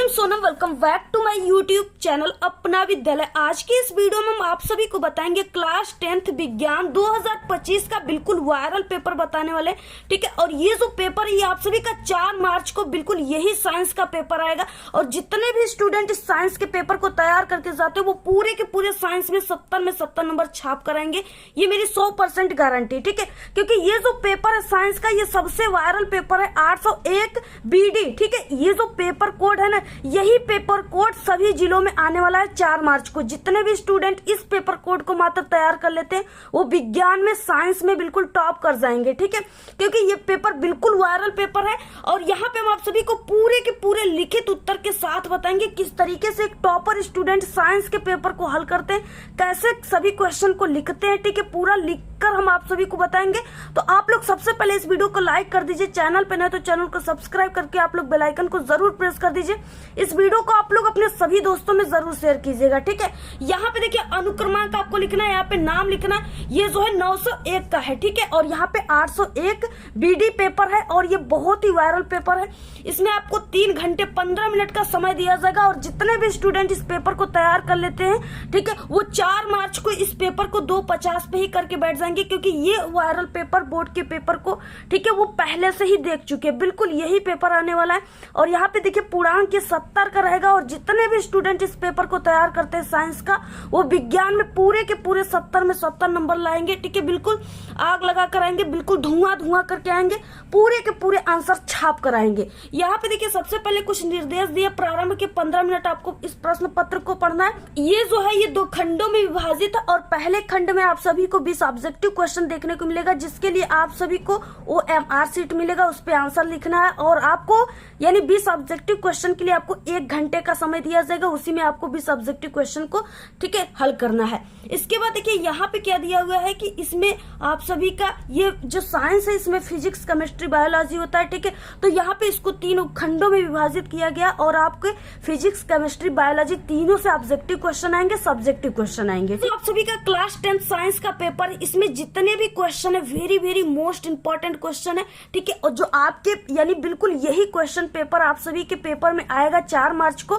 M Sonam, welcome back to my YouTube channel Apna Vidyalaya. आज के इस वीडियो में हम आप सभी को बताएंगे क्लास 10th विज्ञान 2025 का बिल्कुल वायरल पेपर बताने वाले। ठीक है, और ये जो पेपर है ये आप सभी का 4 मार्च को बिल्कुल यही साइंस का पेपर आएगा। और जितने भी स्टूडेंट इस साइंस के पेपर को तैयार करके जाते हैं वो पूरे के पूरे साइंस में 70 नंबर छाप कराएंगे, ये मेरी 100% गारंटी। ठीक है, क्योंकि ये जो पेपर है साइंस का ये सबसे वायरल पेपर है 801 BD। ठीक है, ये जो पेपर कोड है ना, यही पेपर कोड सभी जिलों में आने वाला है 4 मार्च को। जितने भी स्टूडेंट इस पेपर कोड को मात्र तैयार कर लेते हैं वो विज्ञान में साइंस में बिल्कुल टॉप कर जाएंगे। ठीक है, क्योंकि ये पेपर बिल्कुल वायरल पेपर है और यहाँ पे हम आप सभी को पूरे के पूरे लिखित उत्तर के साथ बताएंगे किस तरीके से एक टॉपर स्टूडेंट साइंस के पेपर को हल करते हैं, कैसे सभी क्वेश्चन को लिखते हैं। ठीक है, पूरा लिखकर हम आप सभी को बताएंगे। तो आप लोग सबसे पहले इस वीडियो को लाइक कर दीजिए, चैनल पे नहीं तो चैनल को सब्सक्राइब करके आप लोग बेल आइकन को जरूर प्रेस कर दीजिए। इस वीडियो को आप लोग अपने सभी दोस्तों में जरूर शेयर कीजिएगा। ठीक है, यहाँ पे देखिए अनुक्रमांक आपको लिखना है, यहाँ पे नाम लिखना है। ये जो है 901 का है। ठीक है, और यहाँ पे 801 BD पेपर है और ये बहुत ही वायरल पेपर है। इसमें आपको 3 घंटे 15 मिनट का समय दिया जाएगा और जितने भी स्टूडेंट इस पेपर को तैयार कर लेते हैं, ठीक है, वो 4 मार्च को इस पेपर को 2:50 पे ही करके बैठ जाएंगे, क्योंकि ये वायरल पेपर बोर्ड के पेपर को, ठीक है, वो पहले से ही देख चुके हैं। बिल्कुल यही पेपर आने वाला है और यहाँ पे देखिए पूर्णांक ये 70 का रहेगा और जितने भी स्टूडेंट इस पेपर को तैयार करते हैं साइंस का, वो विज्ञान में पूरे के पूरे 70 में 70 नंबर लाएंगे। ठीक है, बिल्कुल आग लगा कर आएंगे, बिल्कुल धुआं करके आएंगे, पूरे के पूरे आंसर छाप कर आएंगे। यहाँ पे देखिए सबसे पहले कुछ निर्देश दिए, प्रारंभ के 15 मिनट आपको इस प्रश्न पत्र को पढ़ना है। ये जो है ये 2 खंडों में विभाजित है और पहले खंड में आप सभी को 20 ऑब्जेक्टिव क्वेश्चन देखने को मिलेगा, जिसके लिए आप सभी को OMR शीट मिलेगा, उस पर आंसर लिखना है। और आपको यानी 20 ऑब्जेक्टिव क्वेश्चन के लिए आपको 1 घंटे का समय दिया जाएगा, उसी में आपको 20 ऑब्जेक्टिव क्वेश्चन को, ठीक है, हल करना है। इसके बाद देखिए यहाँ पे क्या दिया हुआ है कि इसमें आप सभी का ये जो साइंस है इसमें फिजिक्स, केमिस्ट्री, बायोलॉजी होता है। ठीक है, तो यहाँ पे इसको 3 खंडों में विभाजित किया गया और आपके फिजिक्स, केमिस्ट्री, बायोलॉजी तीनों से ऑब्जेक्टिव क्वेश्चन आएंगे, सब्जेक्टिव क्वेश्चन आएंगे। तो आप सभी का क्लास 10 साइंस का पेपर, इसमें जितने भी क्वेश्चन है very very most important question है। ठीक है, और जो आपके यानी बिल्कुल यही क्वेश्चन पेपर आप सभी के पेपर में आएगा 4 मार्च को।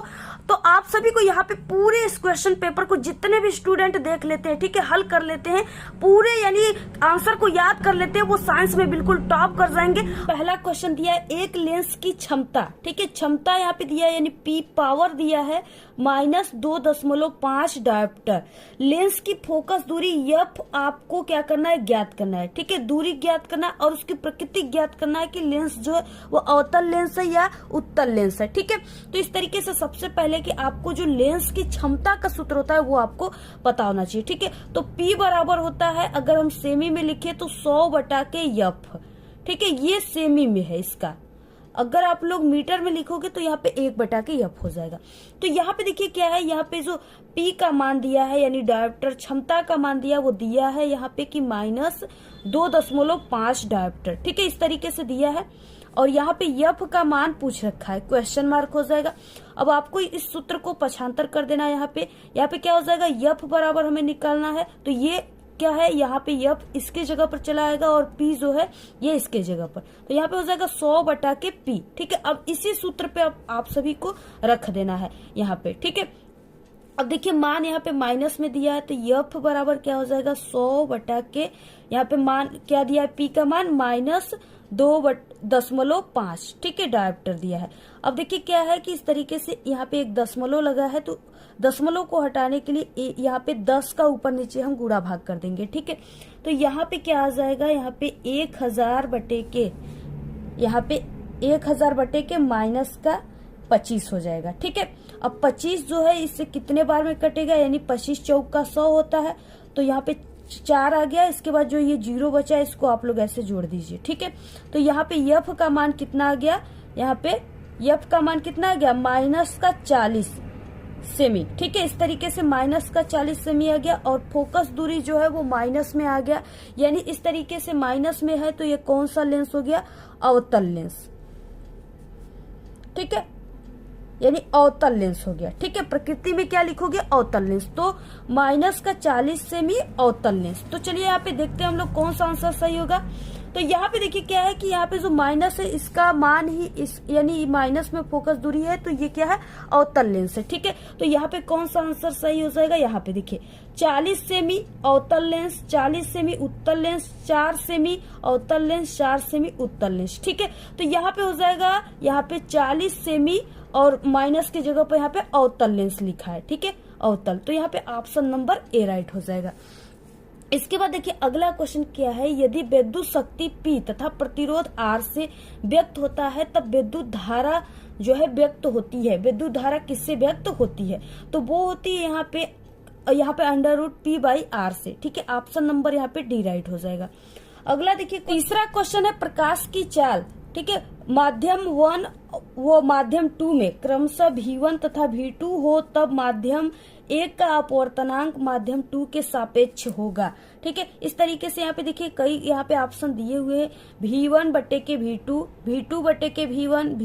तो आप सभी को यहाँ पे पूरे इस क्वेश्चन पेपर को जितने भी स्टूडेंट देख लेते हैं, ठीक है, हल कर लेते हैं, पूरे यानी आंसर को याद कर लेते हैं, वो साइंस में बिल्कुल टॉप कर जाएंगे। पहला क्वेश्चन दिया है एक लेंस की क्षमता। ठीक है, क्षमता यहाँ पे दिया है यानी P पावर दिया है -2.5 डायोप्टर। लेंस की फोकस दूरी F आपको क्या करना है, ज्ञात करना है। ठीक है, दूरी ज्ञात करना है और उसकी प्रकृति ज्ञात करना है कि लेंस जो है वो अवतल लेंस है या उत्तल लेंस है। ठीक है, तो इस तरीके से सबसे पहले कि आपको जो लेंस की क्षमता का सूत्र होता है वो आपको पता होना चाहिए। ठीक है, तो P बराबर होता है, अगर हम सेमी में लिखे तो 100/F। ठीक है, ये सेमी में है इसका। अगर आप लोग मीटर में लिखोगे तो यहाँ पे 1/F हो जाएगा। तो यहाँ पे देखिए क्या है, यहाँ पे जो P का मान दिया है यानी डायोप्टर क्षमता का मान दिया वो दिया है यहाँ पे कि -2.5 डायोप्टर। ठीक है, इस तरीके से दिया है और यहाँ पे F का मान पूछ रखा है, क्वेश्चन मार्क हो जाएगा। अब आपको इस सूत्र को पक्षांतर कर देना है। यहाँ पे क्या हो जाएगा, F बराबर हमें निकालना है, तो ये क्या है, यहाँ पे F इसके जगह पर चला आएगा और P जो है ये इसके जगह पर, तो यहाँ पे हो जाएगा 100/P। ठीक है, अब इसी सूत्र पे आप सभी को रख देना है यहाँ पे। ठीक है, अब देखिए मान यहाँ पे माइनस में दिया है तो F बराबर क्या हो जाएगा 100/, यहाँ पे मान क्या दिया है, P का मान -2.5। ठीक है, डायोप्टर दिया है। अब देखिए क्या है कि इस तरीके से यहाँ पे एक दशमलव लगा है, तो दशमलव को हटाने के लिए यहाँ पे 10 का ऊपर नीचे हम गुणा भाग कर देंगे। ठीक है, तो यहाँ पे क्या आ जाएगा, यहाँ पे 1000/के, यहाँ पे 1000/के -25 हो जाएगा। ठीक है, अब 25 जो है इससे कितने बार में कटेगा, यानी 25 चौक का 100 होता है, तो यहाँ पे 4 आ गया। इसके बाद जो ये 0 बचा है इसको आप लोग ऐसे जोड़ दीजिए। ठीक है, तो यहाँ पे F का मान कितना आ गया, यहाँ पे F का मान कितना आ गया, -40 सेमी। ठीक है, इस तरीके से -40 सेमी आ गया और फोकस दूरी जो है वो माइनस में आ गया, यानी इस तरीके से माइनस में है, तो ये कौन सा लेंस हो गया, अवतल लेंस। ठीक है, यानी अवतल लेंस हो गया। ठीक है, प्रकृति में क्या लिखोगे, अवतल लेंस, तो -40 सेमी अवतल लेंस। तो चलिए यहाँ पे देखते हैं हम लोग कौन सा आंसर सही होगा। तो यहाँ पे देखिए क्या है कि यहाँ पे जो माइनस है इसका मान ही इस यानी माइनस में फोकस दूरी है, तो ये क्या है, अवतल लेंस है। ठीक है, तो यहाँ पे कौन सा आंसर सही हो जाएगा, यहाँ पे देखिए 40 सेमी अवतल लेंस, 40 सेमी उत्तल लेंस, 4 सेमी अवतल लेंस, 4 सेमी उत्तल लेंस। ठीक है, तो यहाँ पे हो जाएगा, यहाँ पे 40 सेमी और माइनस की जगह पर यहाँ पे अवतल लेंस लिखा है। ठीक है, अवतल, तो यहाँ पे ऑप्शन नंबर ए राइट हो जाएगा। इसके बाद देखिए अगला क्वेश्चन क्या है, यदि विद्युत शक्ति P तथा प्रतिरोध R से व्यक्त होता है तब विद्युत धारा जो है व्यक्त होती है। विद्युत धारा किससे व्यक्त होती है, तो वो होती है यहाँ पे √P/R से। ठीक है, ऑप्शन नंबर यहाँ पे डी राइट हो जाएगा। अगला देखिए तीसरा क्वेश्चन है, प्रकाश की चाल, ठीक है, माध्यम 1 वो माध्यम 2 में क्रमशः V1 तथा V2 हो तब माध्यम 1 का अपवर्तनांक माध्यम 2 के सापेक्ष होगा। ठीक है, इस तरीके से यहाँ पे देखिए कई यहाँ पे ऑप्शन दिए हुए हैं, V1 बटे के V2, V2 बटे के V1,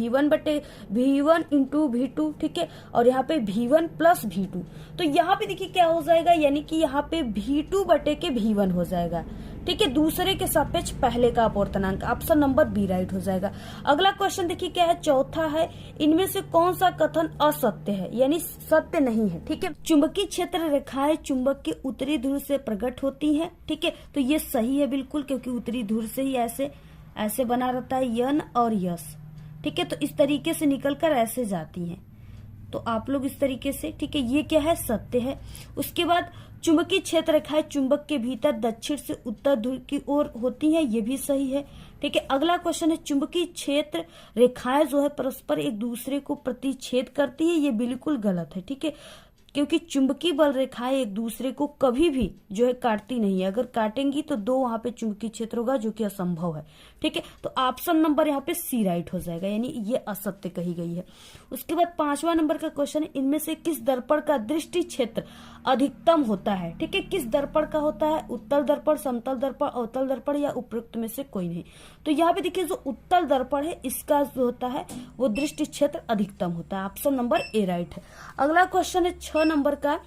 V1 इंटू V2। ठीक है, और यहाँ पे V1 प्लस V2, तो यहाँ पे देखिए क्या हो जाएगा, यानी कि यहाँ पे V2 बटे के V1 हो जाएगा। ठीक है, दूसरे के सापेक्ष पहले का अपवर्तनांक, ऑप्शन नंबर बी राइट हो जाएगा। अगला क्वेश्चन देखिए क्या है, चौथा है, इनमें से कौन सा कथन असत्य है, यानी सत्य नहीं है। ठीक है, चुंबकीय क्षेत्र रेखाएं चुंबक के उत्तरी ध्रुव से प्रकट होती हैं। ठीक है, तो ये सही है बिल्कुल, क्योंकि उत्तरी ध्रुव से ही ऐसे बना रहता है यन और यस। ठीक है, तो इस तरीके से निकलकर ऐसे जाती हैं, तो आप लोग इस तरीके से, ठीक है, ये क्या है, सत्य है। उसके बाद चुंबकीय क्षेत्र रेखाएं चुंबक के भीतर दक्षिण से उत्तर ध्रुव की ओर होती हैं, ये भी सही है। ठीक है, अगला क्वेश्चन है, चुंबकीय क्षेत्र रेखाएं जो है परस्पर एक दूसरे को प्रतिच्छेद करती है, ये बिल्कुल गलत है। ठीक है, क्योंकि चुंबकीय बल रेखाएं एक दूसरे को कभी भी जो है काटती नहीं है, अगर काटेंगी तो दो वहां पे चुंबकीय क्षेत्र होगा, जो कि असंभव है। ठीक है, तो ऑप्शन नंबर यहाँ पे सी राइट हो जाएगा, यानी ये असत्य कही गई है। उसके बाद 5वां नंबर का क्वेश्चन है, इनमें से किस दर्पण का दृष्टि क्षेत्र अधिकतम होता है। ठीक है, किस दर्पण का होता है, उत्तल दर्पण, समतल दर्पण, अवतल दर्पण या उपरोक्त में से कोई नहीं। तो यहाँ पे देखिए जो उत्तल दर्पण है इसका जो होता है वो दृष्टि क्षेत्र अधिकतम होता है, ऑप्शन नंबर ए राइट है। अगला क्वेश्चन है 6 नंबर का,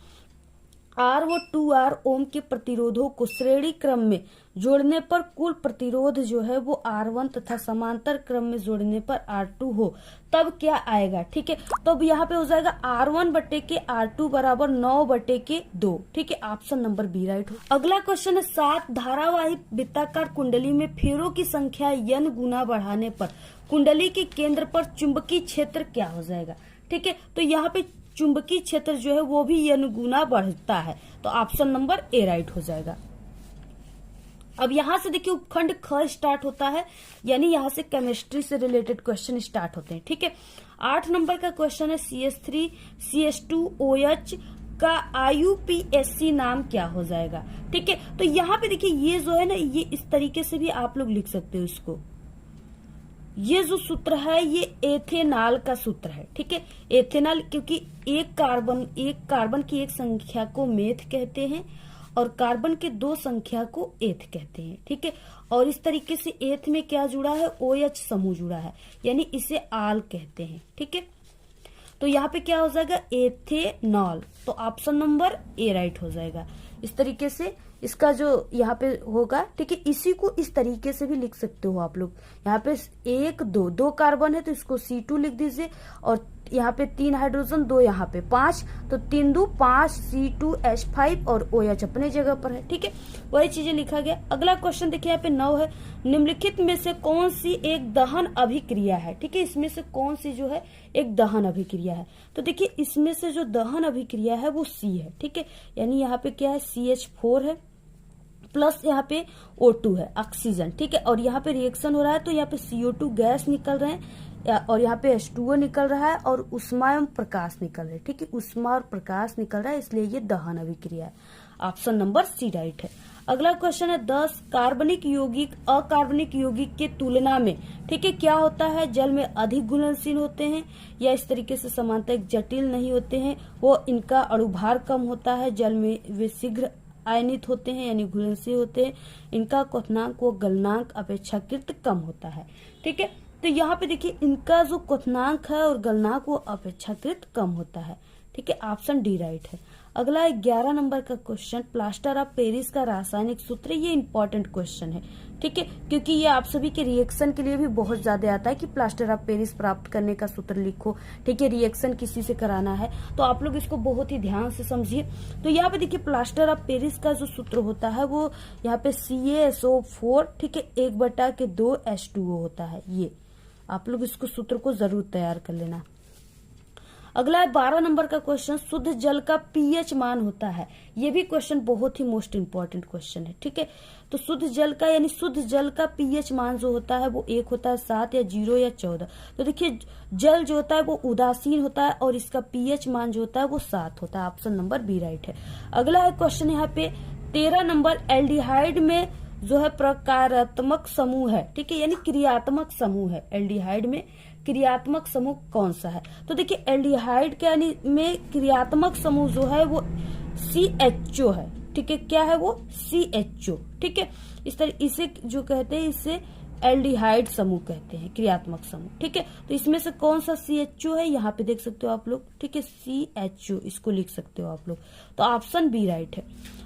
R व 2R ओम के प्रतिरोधों को श्रेणी क्रम में जोड़ने पर कुल प्रतिरोध जो है वो R1 तथा समांतर क्रम में जोड़ने पर R2 हो तब क्या आएगा। ठीक है, तो अब यहाँ पे हो जाएगा R1 बटे के R2 बराबर 9 बटे के 2। ठीक है, ऑप्शन नंबर बी राइट हो। अगला क्वेश्चन है 7 धारावाही वृत्ताकार कुंडली में फेरों की संख्या n गुना बढ़ाने पर कुंडली के केंद्र पर चुंबकीय क्षेत्र क्या हो जाएगा। ठीक है, तो यहाँ पे चुंबकीय क्षेत्र जो है वो भी n गुना बढ़ता है, तो ऑप्शन नंबर ए राइट हो जाएगा। अब यहां से देखिए उपखंड ख स्टार्ट होता है, यानी यहां से केमिस्ट्री से रिलेटेड क्वेश्चन स्टार्ट होते हैं। ठीक है, 8 नंबर का क्वेश्चन है, CH3 CH2OH का IUPAC नाम क्या हो जाएगा। ठीक है, तो यहाँ पे देखिए ये जो है ना, ये इस तरीके से भी आप लोग लिख सकते हो इसको। ये जो सूत्र है ये एथेनॉल का सूत्र है। ठीक है, एथेनॉल, क्योंकि एक कार्बन की एक संख्या को मेथ कहते हैं और कार्बन के 2 संख्या को एथ कहते हैं। ठीक है, और इस तरीके से एथ में क्या जुड़ा है, OH समूह जुड़ा है, यानी इसे आल कहते हैं। ठीक है, तो यहाँ पे क्या हो जाएगा, एथेनॉल, तो ऑप्शन नंबर ए राइट हो जाएगा। इस तरीके से इसका जो यहाँ पे होगा। ठीक है, इसी को इस तरीके से भी लिख सकते हो आप लोग। यहाँ पे 1 2 कार्बन है तो इसको C2 लिख दीजिए, और यहाँ पे 3 हाइड्रोजन, 2 यहाँ पे 5, तो 3 2 5 C2H5 और OH अपने जगह पर है। ठीक है, वही चीजें लिखा गया। अगला क्वेश्चन देखिए यहाँ पे 9 है, निम्नलिखित में से कौन सी एक दहन अभिक्रिया है। ठीक है, इसमें से कौन सी जो है एक दहन अभिक्रिया है, तो देखिए इसमें से जो दहन अभिक्रिया है वो C है। ठीक है, यानी यहाँ पे क्या है, CH4 है प्लस यहाँ पे O2 है, ऑक्सीजन। ठीक है, और यहाँ पे रिएक्शन हो रहा है तो यहाँ पे CO2 गैस निकल रहे हैं और यहाँ पे H2O निकल रहा है और उष्मा एवं प्रकाश निकल रहे हैं। ठीक है, उष्मा और प्रकाश निकल रहा है, इसलिए ये दहन अभिक्रिया है, ऑप्शन नंबर सी राइट है। अगला क्वेश्चन है 10, कार्बनिक यौगिक अकार्बनिक यौगिक के तुलना में, ठीक है, क्या होता है, जल में अधिक घुलनशील होते हैं या इस तरीके से समांतरिक जटिल नहीं होते हैं, वो इनका अणुभार कम होता है, जल में वे शीघ्र आयनित होते हैं यानी घुलनशील होते हैं, इनका क्वथनांक व गलनांक अपेक्षाकृत कम होता है। ठीक है, तो यहाँ पे देखिए इनका जो क्वथनांक है और गलनांक वो अपेक्षाकृत कम होता है। ठीक है, ऑप्शन डी राइट है। अगला 11 नंबर का क्वेश्चन, प्लास्टर ऑफ पेरिस का रासायनिक सूत्र। ये इंपॉर्टेंट क्वेश्चन है, ठीक है, क्योंकि ये आप सभी के रिएक्शन के लिए भी बहुत ज्यादा आता है कि प्लास्टर ऑफ पेरिस प्राप्त करने का सूत्र लिखो, ठीक है, रिएक्शन किसी से कराना है तो आप लोग इसको बहुत ही ध्यान से समझिए। तो यहाँ पे देखिए प्लास्टर ऑफ पेरिस का जो सूत्र होता है वो यहाँ पे CaSO4, ठीक है, 1/2 H2O होता है। ये आप लोग इसको सूत्र को जरूर तैयार कर लेना। अगला है 12 नंबर का क्वेश्चन, शुद्ध जल का पीएच मान होता है। ये भी क्वेश्चन बहुत ही मोस्ट इंपॉर्टेंट क्वेश्चन है, ठीक है। तो शुद्ध जल का यानी शुद्ध जल का पीएच मान जो होता है वो 1 होता है, 7 या 0 या 14। तो देखिए जल जो होता है वो उदासीन होता है और इसका पीएच मान जो होता है वो 7 होता है। ऑप्शन नंबर बी राइट है। अगला है क्वेश्चन यहाँ पे 13 नंबर, एल्डिहाइड में जो है प्रकारात्मक समूह है, ठीक है, यानी क्रियात्मक समूह है। एल्डिहाइड में क्रियात्मक समूह कौन सा है? तो देखिए एल्डिहाइड के यानी में क्रियात्मक समूह जो है वो CHO है, ठीक है, क्या है वो CHO, ठीक है। इस तरह इसे जो कहते हैं इसे एल्डिहाइड समूह कहते हैं, क्रियात्मक समूह, ठीक है। तो इसमें से कौन सा CHO है, यहाँ पे देख सकते हो आप लोग, ठीक है, CHO इसको लिख सकते हो आप लोग। तो ऑप्शन बी राइट है।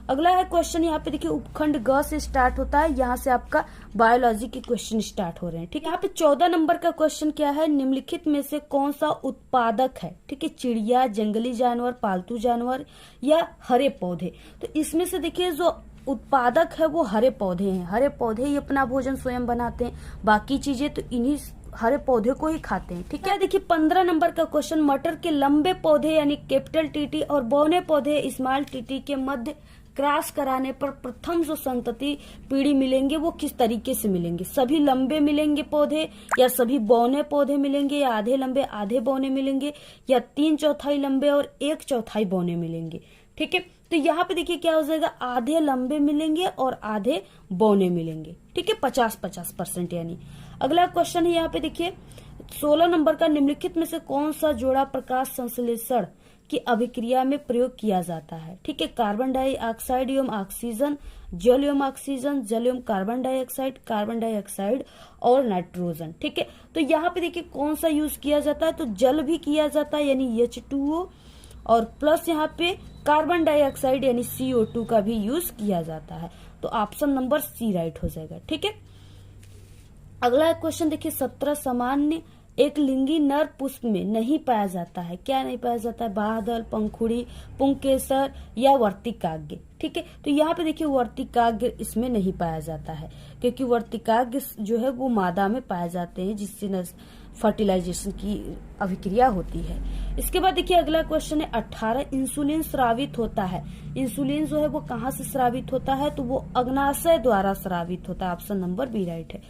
अगला है क्वेश्चन यहाँ पे देखिए उपखंड ग से स्टार्ट होता है, यहाँ से आपका बायोलॉजी के क्वेश्चन स्टार्ट हो रहे हैं, ठीक है। यहाँ पे 14 नंबर का क्वेश्चन क्या है, निम्नलिखित में से कौन सा उत्पादक है, ठीक है, चिड़िया, जंगली जानवर, पालतू जानवर या हरे पौधे। तो इसमें से देखिए जो उत्पादक है वो हरे पौधे हैं। हरे पौधे ही अपना भोजन स्वयं बनाते हैं, बाकी चीजें तो इन्हीं हरे पौधे को ही खाते हैं, ठीक है। देखिए 15 नंबर का क्वेश्चन, मटर के लंबे पौधे यानी कैपिटल TT और बौने पौधे स्मॉल TT के मध्य क्रॉस कराने पर प्रथम जो संतति पीढ़ी मिलेंगे वो किस तरीके से मिलेंगे? सभी लंबे मिलेंगे पौधे या सभी बौने पौधे मिलेंगे या आधे लंबे आधे बौने मिलेंगे या 3/4 लंबे और 1/4 बौने मिलेंगे, ठीक है। तो यहाँ पे देखिए क्या हो जाएगा, आधे लंबे मिलेंगे और आधे बौने मिलेंगे, ठीक है, 50-50% यानी। अगला क्वेश्चन है यहाँ पे देखिए 16 नंबर का, निम्नलिखित में से कौन सा जोड़ा प्रकाश संश्लेषण की अभिक्रिया में प्रयोग किया जाता है, ठीक है। कार्बन डाइऑक्साइड एवं ऑक्सीजन, जल एवं ऑक्सीजन, जल एवं कार्बन डाइऑक्साइड और नाइट्रोजन, ठीक है। तो यहाँ पे देखिए कौन सा यूज किया जाता है, तो जल भी किया जाता है यानी H2O और प्लस यहाँ पे कार्बन डाइऑक्साइड यानी CO2 का भी यूज किया जाता है। तो ऑप्शन नंबर सी राइट हो जाएगा, ठीक है। अगला क्वेश्चन देखिए 17, सामान्य एक लिंगी नर पुष्प में नहीं पाया जाता है। क्या नहीं पाया जाता है? बादल, पंखुड़ी, पुंकेसर या वर्तिकाग्य, ठीक है। तो यहाँ पे देखिए वर्तिकाग्य इसमें नहीं पाया जाता है क्योंकि वर्तिकाग्य जो है वो मादा में पाए जाते हैं जिससे फर्टिलाइजेशन की अभिक्रिया होती है। इसके बाद देखिए अगला क्वेश्चन है 18, इंसुलिन स्रावित होता है। इंसुलिन जो है वो कहाँ से स्रावित होता है? तो वो अग्नाशय द्वारा स्रावित होता है। ऑप्शन नंबर बी राइट है।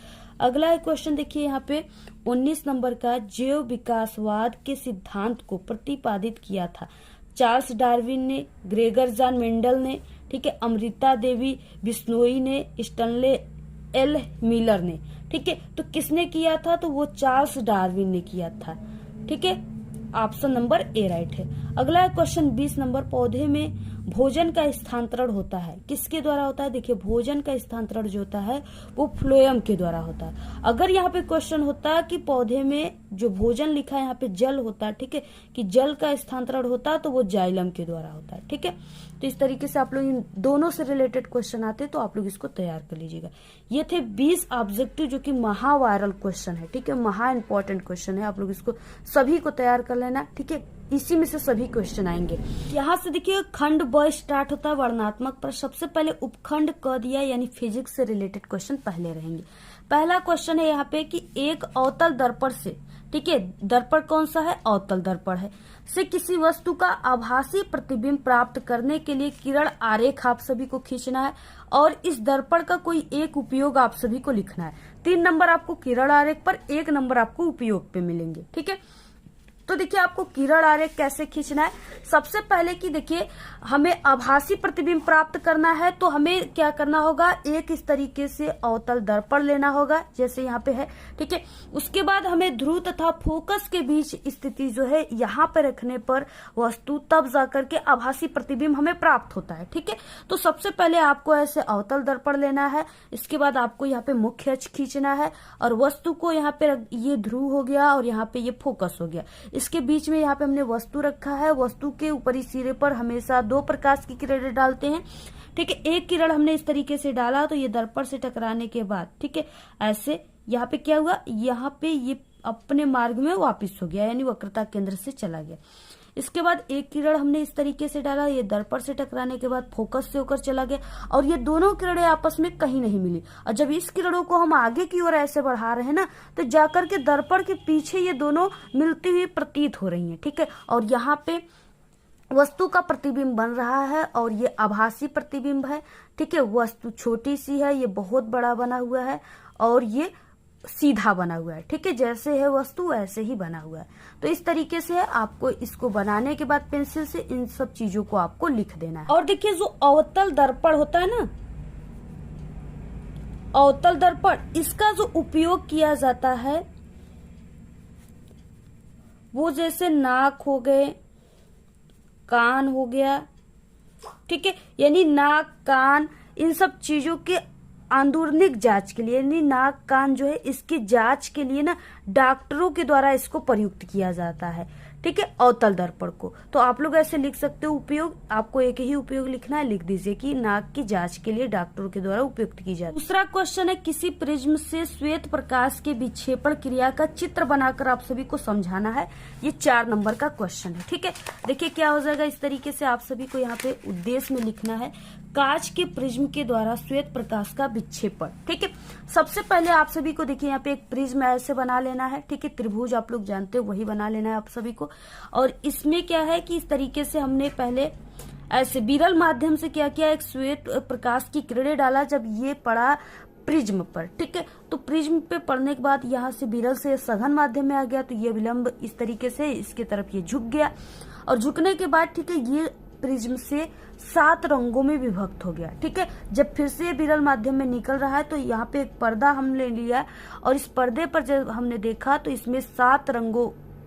अगला क्वेश्चन देखिए यहाँ पे 19 नंबर का, जैव विकासवाद के सिद्धांत को प्रतिपादित किया था चार्ल्स डार्विन ने, ग्रेगर जॉन मेंडल ने, ठीक है, अमृता देवी बिश्नोई ने, स्टैनले एल मिलर ने, ठीक है। तो किसने किया था? तो वो चार्ल्स डार्विन ने किया था, ठीक है। ऑप्शन नंबर ए राइट है। अगला क्वेश्चन 20 नंबर, पौधे में भोजन का स्थानांतरण होता है, किसके द्वारा होता है? देखिए भोजन का स्थानांतरण जो होता है वो फ्लोएम के द्वारा होता है। अगर यहाँ पे क्वेश्चन होता है कि पौधे में जो भोजन लिखा है यहाँ पे जल होता है, ठीक है, कि जल का स्थानांतरण होता है तो वो जाइलम के द्वारा होता है, ठीक है। तो इस तरीके से आप लोग इन दोनों से रिलेटेड क्वेश्चन आते हैं तो आप लोग इसको तैयार कर लीजिएगा। ये थे 20 ऑब्जेक्टिव जो कि महा वायरल क्वेश्चन है, ठीक है, महा इंपॉर्टेंट क्वेश्चन है। आप लोग इसको सभी को तैयार कर लेना, ठीक है। इसी में से सभी क्वेश्चन आएंगे। यहाँ से देखिए खंड ब स्टार्ट होता है वर्णनात्मक पर। सबसे पहले उपखंड क दिया यानी फिजिक्स से रिलेटेड क्वेश्चन पहले रहेंगे। पहला क्वेश्चन है यहाँ पे कि एक अवतल दर्पण से, ठीक है, दर्पण कौन सा है? अवतल दर्पण है, से किसी वस्तु का आभासी प्रतिबिंब प्राप्त करने के लिए किरण आरेख आप सभी को खींचना है और इस दर्पण का कोई एक उपयोग आप सभी को लिखना है। 3 नंबर आपको किरण आरेख पर, 1 नंबर आपको उपयोग पे मिलेंगे, ठीक है। तो देखिए आपको किरण आरेख कैसे खींचना है। सबसे पहले कि देखिए हमें आभासी प्रतिबिंब प्राप्त करना है तो हमें क्या करना होगा, एक इस तरीके से अवतल दर्पण लेना होगा जैसे यहाँ पे है, ठीक है। उसके बाद हमें ध्रुव तथा फोकस के बीच स्थिति जो है यहाँ पे रखने पर वस्तु तब जाकर के आभासी प्रतिबिंब हमें प्राप्त होता है, ठीक है। तो सबसे पहले आपको ऐसे अवतल दर्पण लेना है, इसके बाद आपको यहाँ पे मुख्य अक्ष खींचना है और वस्तु को यहाँ पे ये ध्रुव हो गया और यहाँ पे ये फोकस हो गया। इसके बीच में यहाँ पे हमने वस्तु रखा है। वस्तु के ऊपरी सिरे पर हमेशा 2 प्रकाश की किरणें डालते हैं, ठीक है। एक किरण हमने इस तरीके से डाला तो ये दर्पण से टकराने के बाद, ठीक है, ऐसे यहाँ पे क्या हुआ, यहाँ पे ये अपने मार्ग में वापस हो गया, यानी वक्रता केंद्र से चला गया। इसके बाद एक किरण हमने इस तरीके से डाला, ये दर्पण से टकराने के बाद फोकस से होकर चला गया और ये दोनों किरणें आपस में कहीं नहीं मिली। और जब इस किरणों को हम आगे की ओर ऐसे बढ़ा रहे हैं ना, तो जाकर के दर्पण के पीछे ये दोनों मिलती हुई प्रतीत हो रही हैं, ठीक है। और यहाँ पे वस्तु का प्रतिबिंब बन रहा है और ये आभासी प्रतिबिंब है, ठीक है। वस्तु छोटी सी है, ये बहुत बड़ा बना हुआ है और ये सीधा बना हुआ है, ठीक है। जैसे है वस्तु वैसे ही बना हुआ है। तो इस तरीके से आपको इसको बनाने के बाद पेंसिल से इन सब चीजों को आपको लिख देना है। और देखिए जो अवतल दर्पण होता है ना, अवतल दर्पण, इसका जो उपयोग किया जाता है वो जैसे नाक हो गए, कान हो गया, ठीक है, यानी नाक कान इन सब चीजों के आंदोलनिक जांच के लिए, यानी नाक कान जो है इसकी जांच के लिए ना डॉक्टरों के द्वारा इसको प्रयुक्त किया जाता है, ठीक है, अवतल दर्पण को। तो आप लोग ऐसे लिख सकते हो उपयोग, आपको एक ही उपयोग लिखना है, लिख दीजिए कि नाक की जांच के लिए डॉक्टरों के द्वारा उपयुक्त की जाती है। दूसरा क्वेश्चन है, किसी प्रिज्म से श्वेत प्रकाश के विक्षेपण क्रिया का चित्र बनाकर आप सभी को समझाना है। ये 4 नंबर का क्वेश्चन है, ठीक है। देखिए क्या हो जाएगा, इस तरीके से आप सभी को यहाँ पे उद्देश्य में लिखना है, कांच के प्रिज्म के द्वारा श्वेत प्रकाश का विक्षेपण, ठीक है। सबसे पहले आप सभी को देखिए यहाँ पे एक प्रिज्म ऐसे बना लेना है, ठीक है, त्रिभुज आप लोग जानते हो वही बना लेना है आप सभी को। और इसमें क्या है कि इस तरीके से हमने पहले ऐसे विरल माध्यम से क्या किया, एक श्वेत प्रकाश की किरणें डाला जब ये पड़ा प्रिज्म पर, ठीक है। तो प्रिज्म पे पड़ने के बाद यहाँ से विरल से सघन माध्यम में आ गया, तो ये विलंब इस तरीके से इसके तरफ ये झुक गया और झुकने के बाद, ठीक है, ये प्रिज्म से 7 रंगों में विभक्त हो गया, ठीक है। जब फिर से विरल माध्यम में निकल रहा है तो यहाँ पे एक पर्दा हमने लिया और इस पर्दे पर जब हमने देखा तो इसमें 7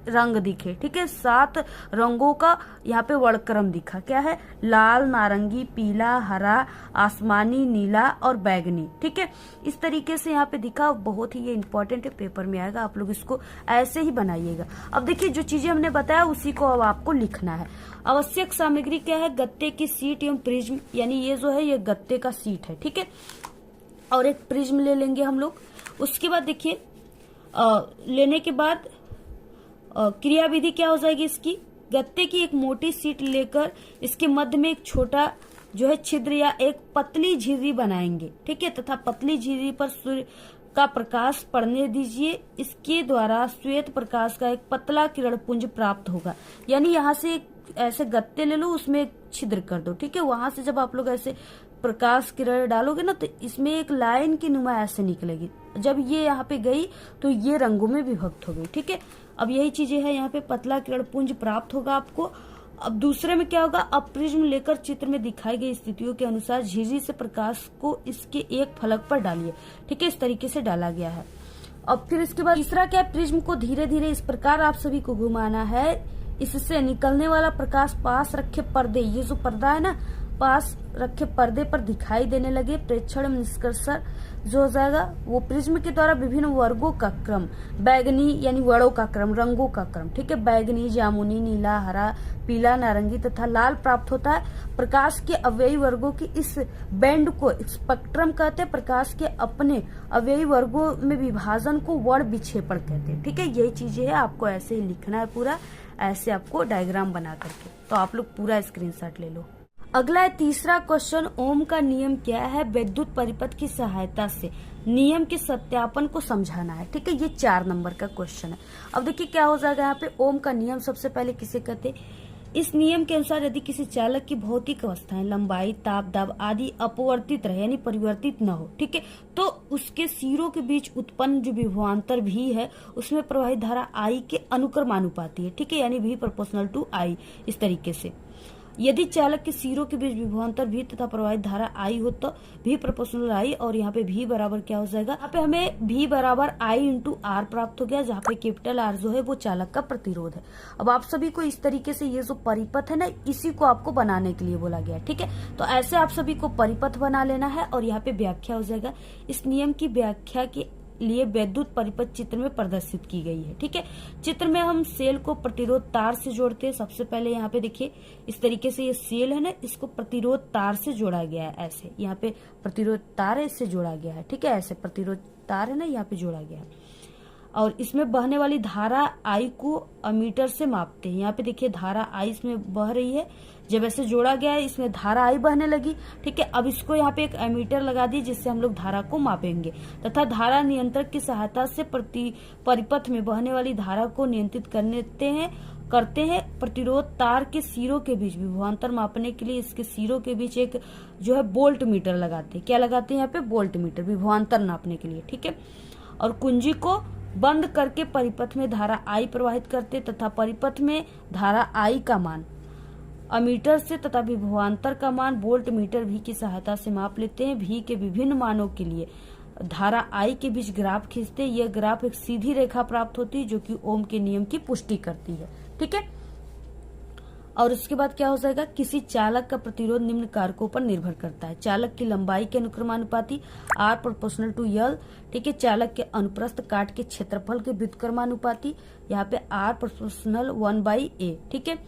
रंग दिखे, ठीक है। 7 रंगों का यहाँ पे वर्णक्रम दिखा, क्या है, लाल, नारंगी, पीला, हरा, आसमानी, नीला और बैगनी, ठीक है। इस तरीके से यहाँ पे दिखा, बहुत ही ये इंपॉर्टेंट है, पेपर में आएगा, आप लोग इसको ऐसे ही बनाइएगा। अब देखिए जो चीजें हमने बताया उसी को अब आपको लिखना है। आवश्यक सामग्री क्या है, गत्ते की सीट एवं प्रिज्म, यानी ये जो है ये गत्ते का सीट है, ठीक है। और एक प्रिज्म ले लेंगे हम लोग। उसके बाद देखिए लेने के बाद क्रिया विधि क्या हो जाएगी इसकी, गत्ते की एक मोटी सीट लेकर इसके मध्य में एक छोटा जो है छिद्र या एक पतली झिर्री बनाएंगे, ठीक है, तथा पतली झिर्री पर सूर्य का प्रकाश पड़ने दीजिए। इसके द्वारा श्वेत प्रकाश का एक पतला किरण पुंज प्राप्त होगा। यानी यहाँ से ऐसे गत्ते ले लो, उसमें एक छिद्र कर दो, ठीक है। वहां से जब आप लोग ऐसे प्रकाश किरण डालोगे ना तो इसमें एक लाइन की नुमा ऐसे निकलेगी। जब ये यहाँ पे गई तो ये रंगों में विभक्त हो गई, ठीक है। अब यही चीजें है, यहाँ पे पतला किरण पुंज प्राप्त होगा आपको। अब दूसरे में क्या होगा, अब प्रिज्म लेकर चित्र में दिखाई गई स्थितियों के अनुसार झिर्री से प्रकाश को इसके एक फलक पर डालिए, ठीक है, इस तरीके से डाला गया है। अब फिर इसके बाद तीसरा क्या है, प्रिज्म को धीरे धीरे इस प्रकार आप सभी को घुमाना है, इससे निकलने वाला प्रकाश पास रखे पर्दे, ये जो पर्दा है ना, पास रखे पर्दे पर दिखाई देने लगे। प्रेक्षण में निष्कर्ष जो हो जाएगा वो प्रिज्म के द्वारा विभिन्न वर्गों का क्रम, बैगनी यानी वर्णों का क्रम, रंगों का क्रम, ठीक है, बैगनी, जामुनी, नीला, हरा, पीला, नारंगी तथा लाल प्राप्त होता है। प्रकाश के अवयवी वर्गों की इस बैंड को स्पेक्ट्रम कहते हैं। प्रकाश के अपने अवयवी वर्गों में विभाजन को वर्ण विक्षेपण कहते हैं, ठीक है। यही चीजें है, आपको ऐसे ही लिखना है पूरा, ऐसे आपको डायग्राम बना करके। तो आप लोग पूरा स्क्रीनशॉट ले लो। अगला है तीसरा क्वेश्चन, ओम का नियम क्या है, विद्युत परिपथ की सहायता से नियम के सत्यापन को समझाना है, ठीक है। ये 4 नंबर का क्वेश्चन है। अब देखिए क्या हो जाएगा यहाँ पे, ओम का नियम सबसे पहले किसे कहते हैं, इस नियम के अनुसार यदि किसी चालक की भौतिक अवस्थाएं, लंबाई, ताप, दाब आदि अपवर्तित रहे यानी परिवर्तित न हो, ठीक है, तो उसके सिरों के बीच उत्पन्न जो विभवांतर भी है उसमें प्रवाहित धारा आई के अनुक्रमानुपाती है, ठीक है, यानी V प्रोपोर्शनल टू I। इस तरीके से यदि चालक के सिरों के बीच विभवांतर V तथा प्रवाहित धारा I हो तो V प्रोपोर्शनल I, और यहाँ पे V बराबर क्या हो जाएगा, यहाँ पे हमें V बराबर I इंटू R प्राप्त हो गया, जहाँ पे कैपिटल R जो है वो चालक का प्रतिरोध है। अब आप सभी को इस तरीके से ये जो परिपथ है ना, इसी को आपको बनाने के लिए बोला गया, ठीक है। तो ऐसे आप सभी को परिपथ बना लेना है और यहाँ पे व्याख्या हो जाएगा। इस नियम की व्याख्या के लिए वैद्युत परिपथ चित्र में प्रदर्शित की गई है। ठीक है, चित्र में हम सेल को प्रतिरोध तार से जोड़ते हैं। सबसे पहले यहाँ पे देखिए इस तरीके से ये सेल है ना, इसको प्रतिरोध तार से जोड़ा गया है। ऐसे यहाँ पे प्रतिरोध तार है, इससे जोड़ा गया है। ठीक है, ऐसे प्रतिरोध तार है ना, यहाँ पे जोड़ा गया है। और इसमें बहने वाली धारा आई को अमीटर से मापते हैं। यहाँ पे देखिए धारा आई इसमें बह रही है, जब ऐसे जोड़ा गया है इसमें धारा आई बहने लगी। ठीक है, अब इसको यहाँ पे एक एमीटर लगा दी जिससे हम लोग धारा को मापेंगे तथा धारा नियंत्रक की सहायता से परिपथ में बहने वाली धारा को नियंत्रित करते हैं। प्रतिरोध तार के सिरों के बीच विभवांतर मापने के लिए इसके सिरों के बीच एक जो है वोल्ट मीटर लगाते हैं। क्या लगाते हैं यहाँ पे? वोल्ट मीटर, विभवांतर नापने के लिए। ठीक है, और कुंजी को बंद करके परिपथ में धारा आई प्रवाहित करते तथा परिपथ में धारा आई का मान अमीटर से तथा विभवांतर का मान वोल्ट मीटर भी की सहायता से माप लेते हैं। भी के विभिन्न मानों के लिए धारा आई के बीच ग्राफ खींचते हैं। यह ग्राफ एक सीधी रेखा प्राप्त होती है जो कि ओम के नियम की पुष्टि करती है। ठीक है, और उसके बाद क्या हो जाएगा? किसी चालक का प्रतिरोध निम्न कारकों पर निर्भर करता है। चालक की लंबाई के अनुक्रमानुपाती R प्रोपोर्शनल टू L। ठीक है, चालक के अनुप्रस्थ काट के क्षेत्रफल के व्युत्क्रमानुपाती, यहाँ पे R प्रोपोर्शनल 1/A। ठीक है,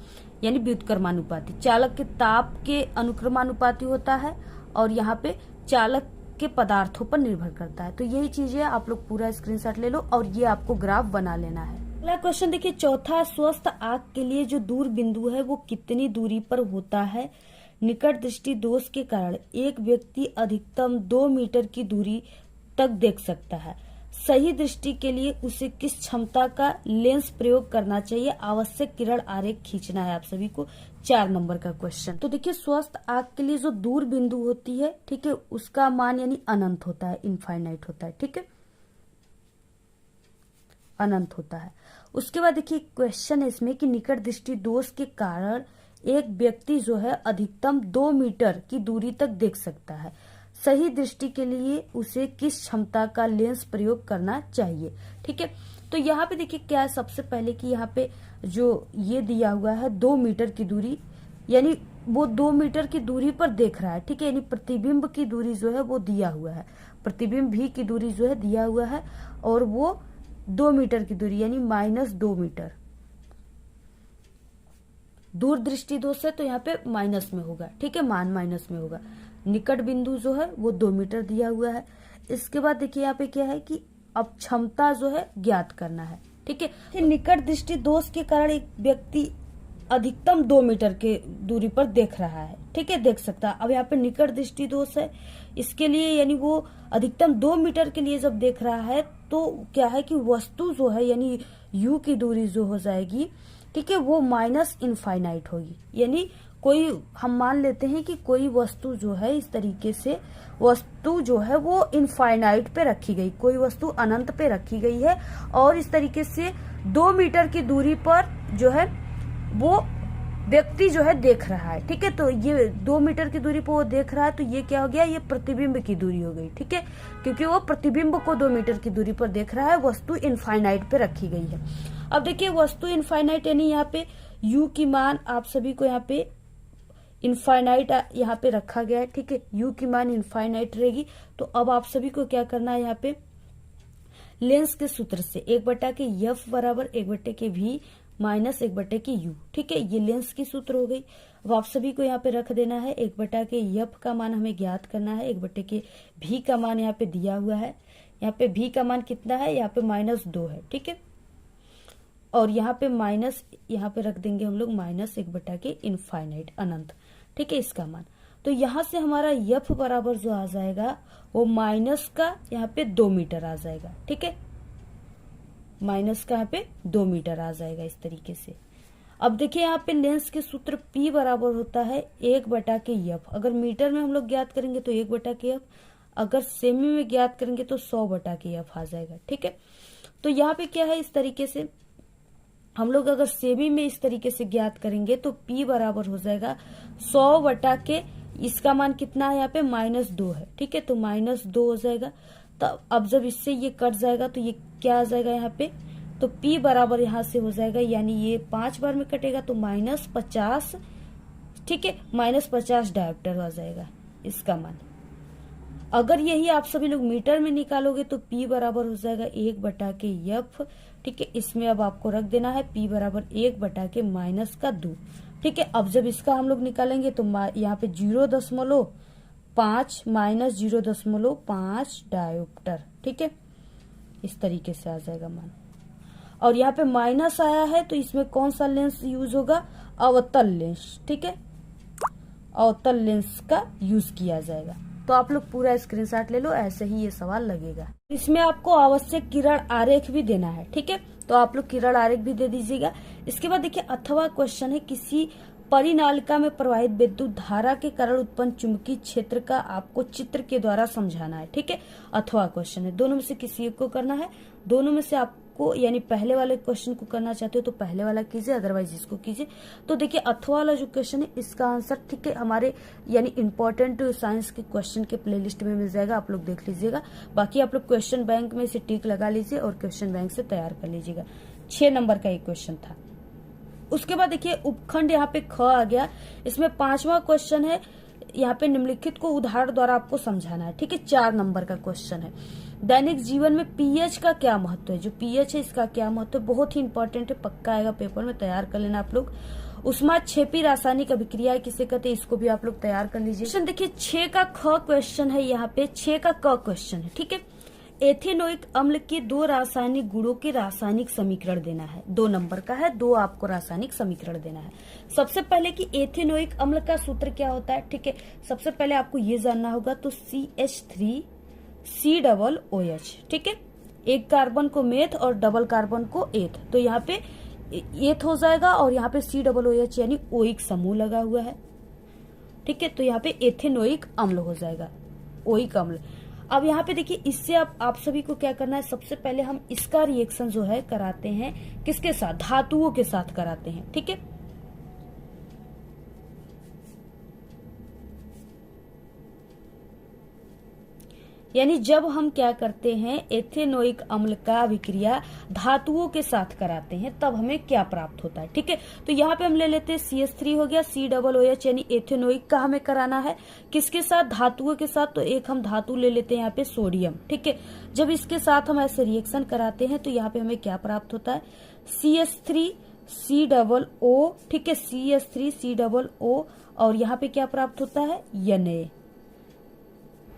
यानी व्युत्क्रमानुपाती। चालक के ताप के अनुक्रमानुपाती होता है और यहाँ पे चालक के पदार्थों पर निर्भर करता है। तो यही चीजें आप लोग पूरा स्क्रीनशॉट ले लो और ये आपको ग्राफ बना लेना है। अगला क्वेश्चन देखिए, चौथा, स्वस्थ आंख के लिए जो दूर बिंदु है वो कितनी दूरी पर होता है? निकट दृष्टि दोष के कारण एक व्यक्ति अधिकतम 2 मीटर की दूरी तक देख सकता है। सही दृष्टि के लिए उसे किस क्षमता का लेंस प्रयोग करना चाहिए? आवश्यक किरण आरेख खींचना है आप सभी को। 4 नंबर का क्वेश्चन। तो देखिए, स्वस्थ आंख के लिए जो दूर बिंदु होती है, ठीक है, उसका मान यानी अनंत होता है, इनफाइनाइट होता है। ठीक है, अनंत होता है। उसके बाद देखिए क्वेश्चन है इसमें कि निकट दृष्टि दोष के कारण एक व्यक्ति जो है अधिकतम 2 मीटर की दूरी तक देख सकता है। सही दृष्टि के लिए उसे किस क्षमता का लेंस प्रयोग करना चाहिए? ठीक है, तो यहाँ पे देखिए क्या है, सबसे पहले कि यहाँ पे जो ये दिया हुआ है 2 मीटर की दूरी, यानी वो 2 मीटर की दूरी पर देख रहा है। ठीक है, यानी प्रतिबिंब की दूरी जो है वो दिया हुआ है, प्रतिबिंब भी की दूरी जो है दिया हुआ है और वो 2 मीटर की दूरी यानी -2 मीटर। दूर दृष्टि दोष है तो यहाँ पे माइनस में होगा। ठीक है, मान माइनस में होगा। निकट बिंदु जो है वो 2 मीटर दिया हुआ है। इसके बाद देखिए यहाँ पे क्या है कि अब क्षमता जो है ज्ञात करना है। ठीक है, निकट दृष्टि दोष के कारण एक व्यक्ति अधिकतम 2 मीटर के दूरी पर देख रहा है। ठीक है, देख सकता है। अब यहाँ पे निकट दृष्टि दोष है, इसके लिए यानी वो अधिकतम 2 मीटर के लिए जब देख रहा है तो क्या है कि वस्तु जो है यानी U की दूरी जो हो जाएगी, ठीक है, वो माइनस इनफाइनाइट होगी। यानी कोई हम मान लेते हैं कि कोई वस्तु जो है इस तरीके से वस्तु जो है वो इनफाइनाइट पे रखी गई, कोई वस्तु अनंत पे रखी गई है और इस तरीके से 2 मीटर की दूरी पर जो है वो व्यक्ति जो है देख रहा है। ठीक है, तो ये 2 मीटर की दूरी पर वो देख रहा है तो ये क्या हो गया? ये प्रतिबिंब की दूरी हो गई। ठीक है, क्योंकि वो प्रतिबिंब को 2 मीटर की दूरी पर देख रहा है, वस्तु इनफाइनाइट पे रखी गई है। अब देखिए वस्तु इनफाइनाइट यानी यहाँ पे U की मान आप सभी को यहाँ पे इनफाइनाइट यहाँ पे रखा गया है। ठीक है, U की मान इनफाइनाइट रहेगी। तो अब आप सभी को क्या करना है, यहाँ पे लेंस के सूत्र से 1/F बराबर 1/V माइनस 1/U। ठीक है, ये लेंस की सूत्र हो गई। अब आप सभी को यहाँ पे रख देना है 1/F का मान हमें ज्ञात करना है, 1/V का मान यहाँ पे दिया हुआ है। यहाँ पे V का मान कितना है? यहाँ पे -2 है। ठीक है, और यहाँ पे माइनस यहाँ पे रख देंगे हम लोग -1/के इनफाइनाइट अनंत। ठीक है, इसका मान। तो यहाँ से हमारा F बराबर जो आ जाएगा वो माइनस का यहाँ पे 2 मीटर आ जाएगा। ठीक है, माइनस का यहाँ पे 2 मीटर आ जाएगा इस तरीके से। अब देखिए यहाँ पे लेंस के सूत्र P बराबर होता है 1/F। अगर मीटर में हम लोग ज्ञात करेंगे तो 1/F, अगर सेमी में ज्ञात करेंगे तो 100/F आ जाएगा। ठीक है, तो यहाँ पे क्या है, इस तरीके से हम लोग अगर सेमी में इस तरीके से ज्ञात करेंगे तो P बराबर हो जाएगा 100/, इसका मान कितना है यहाँ पे -2 है। ठीक है, तो -2 हो जाएगा। तो अब जब इससे ये कट जाएगा तो ये क्या आ जाएगा यहाँ पे, तो P बराबर यहाँ से हो जाएगा, यानी ये 5 बार में कटेगा तो -50। ठीक है, -50 डायोप्टर आ जाएगा इसका मान। अगर यही आप सभी लोग मीटर में निकालोगे तो P बराबर हो जाएगा 1/F। ठीक है, इसमें अब आपको रख देना है P बराबर 1/-2। ठीक है, अब जब इसका हम लोग निकालेंगे तो यहाँ पे 0.5 माइनस 0.5 डायोप्टर। ठीक है, इस तरीके से आ जाएगा मान। और यहाँ पे माइनस आया है तो इसमें कौन सा लेंस यूज होगा, अवतल लेंस। ठीक है, अवतल लेंस का यूज किया जाएगा। तो आप लोग पूरा स्क्रीनशॉट ले लो, ऐसे ही ये सवाल लगेगा। इसमें आपको आवश्यक किरण आरेख भी देना है। ठीक है, तो आप लोग किरण आरेख भी दे दीजिएगा। इसके बाद देखिए अथवा क्वेश्चन है, किसी परिनालिका में प्रवाहित विद्युत धारा के कारण उत्पन्न चुंबकीय क्षेत्र का आपको चित्र के द्वारा समझाना है। ठीक है, अथवा क्वेश्चन है, दोनों में से किसी एक को करना है। दोनों में से आपको यानी पहले वाले क्वेश्चन को करना चाहते हो तो पहले वाला कीजिए, अदरवाइज इसको कीजिए। तो देखिए अथवा वाला जो क्वेश्चन है इसका आंसर ठीक है हमारे यानी इंपॉर्टेंट साइंस के क्वेश्चन के प्लेलिस्ट में मिल जाएगा, आप लोग देख लीजिएगा। बाकी आप लोग क्वेश्चन बैंक में इसे टिक लगा लीजिए और क्वेश्चन बैंक से तैयार कर लीजिएगा। 6 नंबर का एक क्वेश्चन था। उसके बाद देखिए उपखंड यहाँ पे ख आ गया। इसमें 5वां क्वेश्चन है, यहाँ पे निम्नलिखित को उदाहरण द्वारा आपको समझाना है। ठीक है, 4 नंबर का क्वेश्चन है। दैनिक जीवन में पीएच का क्या महत्व है, जो पीएच है इसका क्या महत्व है, बहुत ही इंपॉर्टेंट है, पक्का आएगा पेपर में, तैयार कर लेना आप लोग। उष्माक्षेपी रासायनिक अभिक्रिया किसे कहते हैं, इसको भी आप लोग तैयार कर लीजिए। क्वेश्चन देखिए 6 का ख क्वेश्चन है, यहाँ पे 6 का क क्वेश्चन है। ठीक है, एथेनोइक अम्ल के 2 रासायनिक गुणों के रासायनिक समीकरण देना है। 2 नंबर का है, 2 आपको रासायनिक समीकरण देना है। सबसे पहले कि एथेनोइक अम्ल का सूत्र क्या होता है। ठीक है, सबसे पहले आपको ये जानना होगा, तो CH3COOH। ठीक है, एक कार्बन को मेथ और डबल कार्बन को एथ, तो यहाँ पे एथ हो जाएगा और यहाँ पे COOH यानी ओइक समूह लगा हुआ है। ठीक है, तो यहाँ पे एथेनोइक अम्ल हो जाएगा, ओइक अम्ल। अब यहाँ पे देखिए इससे आप सभी को क्या करना है, सबसे पहले हम इसका रिएक्शन जो है कराते हैं किसके साथ, धातुओं के साथ कराते हैं। ठीक है, यानी जब हम क्या करते हैं एथेनोइक अम्ल का अभिक्रिया धातुओं के साथ कराते हैं तब हमें क्या प्राप्त होता है। ठीक है, तो यहाँ पे हम ले लेते हैं CH3 हो गया, COOH यानी एथेनोइक का हमें कराना है किसके साथ, धातुओं के साथ। तो एक हम धातु ले लेते हैं यहाँ पे सोडियम। ठीक है, जब इसके साथ हम ऐसे रिएक्शन कराते हैं तो यहाँ पे हमें क्या प्राप्त होता है, CH3COO। ठीक है, CH3COO और यहाँ पे क्या प्राप्त होता है, Na।